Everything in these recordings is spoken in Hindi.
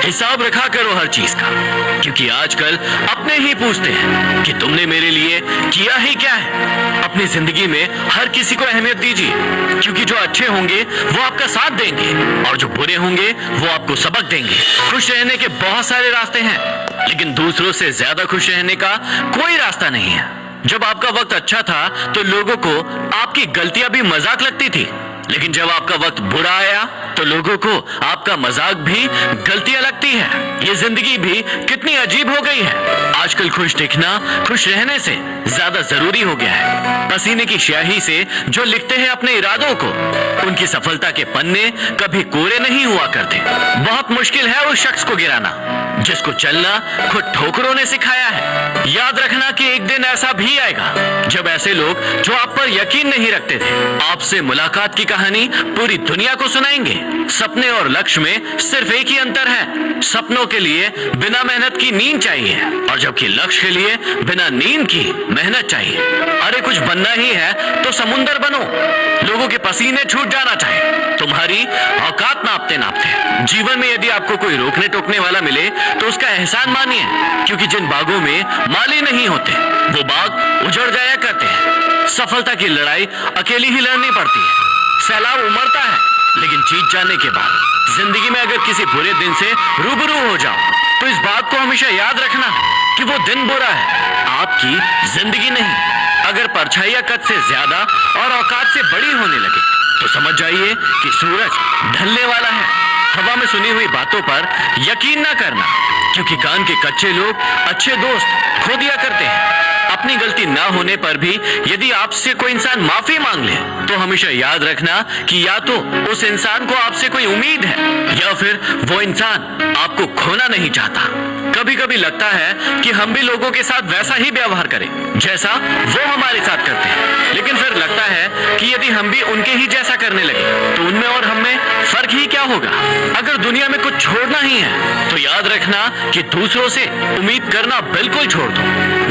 हिसाब रखा करो हर चीज का, क्योंकि आजकल अपने ही पूछते हैं कि तुमने मेरे लिए किया ही क्या है। अपनी जिंदगी में हर किसी को अहमियत दीजिए, क्योंकि जो अच्छे होंगे वो आपका साथ देंगे और जो बुरे होंगे वो आपको सबक देंगे। खुश रहने के बहुत सारे रास्ते हैं, लेकिन दूसरों से ज्यादा खुश रहने का कोई रास्ता नहीं है। जब आपका वक्त अच्छा था तो लोगों को आपकी गलतियां भी मजाक लगती थी, लेकिन जब आपका वक्त बुरा आया तो लोगों को आपका मजाक भी गलतियां लगती है। ये जिंदगी भी कितनी अजीब हो गई है। आजकल खुश दिखना खुश रहने से ज्यादा जरूरी हो गया है। पसीने की स्याही से जो लिखते हैं अपने इरादों को, उनकी सफलता के पन्ने कभी कोरे नहीं हुआ करते। बहुत मुश्किल है उस शख्स को गिराना जिसको चलना खुद ठोकरों ने सिखाया है। याद रखना कि एक दिन ऐसा भी आएगा जब ऐसे लोग जो आप पर यकीन नहीं रखते थे, आपसे मुलाकात की कहानी पूरी दुनिया को सुनाएंगे। सपने और लक्ष्य में सिर्फ एक ही अंतर है, सपनों के लिए बिना मेहनत की नींद चाहिए और जबकि लक्ष्य के लिए बिना नींद की मेहनत चाहिए। अरे कुछ बनना ही है तो समुंदर बनो। लोगों के पसीने छूट जाना चाहिए तुम्हारी औकात नापते नापते। जीवन में यदि आपको कोई रोकने टोकने वाला मिले तो उसका एहसान मानिए, क्योंकि जिन बागों में माली नहीं होते वो बाग उजड़ जाया करते हैं। सफलता की लड़ाई अकेली ही लड़नी पड़ती है। सैलाब उमड़ता है, लेकिन जीत जाने के बाद जिंदगी में अगर किसी बुरे दिन से रूबरू हो जाओ तो इस बात को हमेशा याद रखना कि वो दिन बुरा है, आपकी जिंदगी नहीं। अगर परछाइयां कद से ज्यादा और औकात से बड़ी होने लगे तो समझ जाइए कि सूरज ढलने वाला है। हवा में सुनी हुई बातों पर यकीन ना करना, क्योंकि कान के कच्चे लोग अच्छे दोस्त खो दिया करते हैं। अपनी गलती ना होने पर भी यदि आपसे कोई इंसान माफी मांग ले तो हमेशा याद रखना कि या तो उस इंसान को आपसे कोई उम्मीद है या फिर वो इंसान आपको खोना नहीं चाहता। कभी कभी लगता है कि हम भी लोगों के साथ वैसा ही व्यवहार करें जैसा वो हमारे साथ करते हैं, लेकिन फिर लगता है कि यदि हम भी उनके ही जैसा करने लगे तो उनमें और हम में फर्क ही क्या होगा। अगर दुनिया में कुछ छोड़ना ही है तो याद रखना कि दूसरों से उम्मीद करना बिल्कुल छोड़ दो।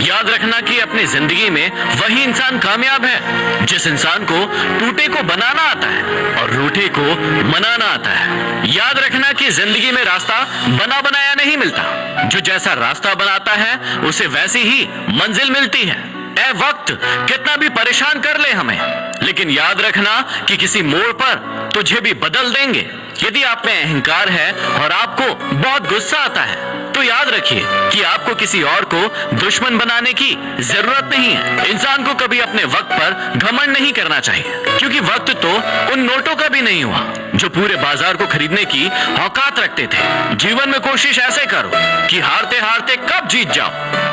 याद रखना कि अपनी जिंदगी में वही इंसान कामयाब है जिस इंसान को टूटे को बनाना आता है और रूठे को मनाना आता है। याद रखना कि जिंदगी में रास्ता बना बनाया नहीं मिलता, जो जैसा रास्ता बनाता है उसे वैसी ही मंजिल मिलती है। ए वक्त कितना भी परेशान कर ले हमें, लेकिन याद रखना कि किसी मोड़ पर तुझे भी बदल देंगे। यदि आप में अहंकार है और आपको बहुत गुस्सा आता है तो याद रखिए कि आपको किसी और को दुश्मन बनाने की जरूरत नहीं है। इंसान को कभी अपने वक्त पर घमंड नहीं करना चाहिए, क्योंकि वक्त तो उन नोटों का भी नहीं हुआ जो पूरे बाजार को खरीदने की औकात रखते थे। जीवन में कोशिश ऐसे करो कि हारते हारते कब जीत जाओ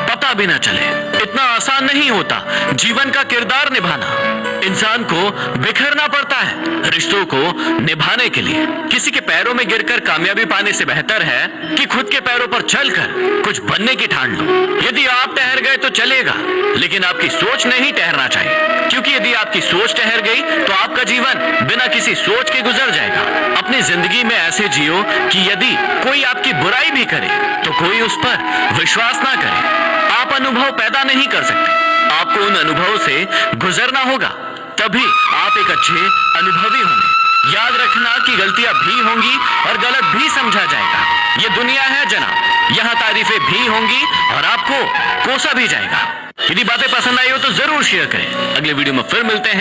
पता भी ना चले। इतना आसान नहीं होता जीवन का किरदार निभाना। इंसान को बिखरना पड़ता है रिश्तों को निभाने के लिए। किसी के पैरों में गिरकर कामयाबी पाने से बेहतर है कि खुद के पैरों पर चलकर कुछ बनने की ठान लो। यदि आप ठहर गए तो चलेगा, लेकिन आपकी सोच नहीं ठहरना चाहिए, क्योंकि यदि आपकी सोच ठहर गई तो आपका जीवन बिना किसी सोच के गुजर जाएगा। अपनी जिंदगी में ऐसे जियो कि यदि कोई आपकी बुराई भी करे तो कोई उस पर विश्वास ना करे। आप अनुभव पैदा नहीं कर सकते, आपको उन अनुभवों से गुजरना होगा, तभी आप एक अच्छे अनुभवी होंगे। याद रखना कि गलतियां भी होंगी और गलत भी समझा जाएगा। ये दुनिया है जनाब, यहाँ तारीफें भी होंगी और आपको कोसा भी जाएगा। यदि बातें पसंद आई हो तो जरूर शेयर करें। अगले वीडियो में फिर मिलते हैं।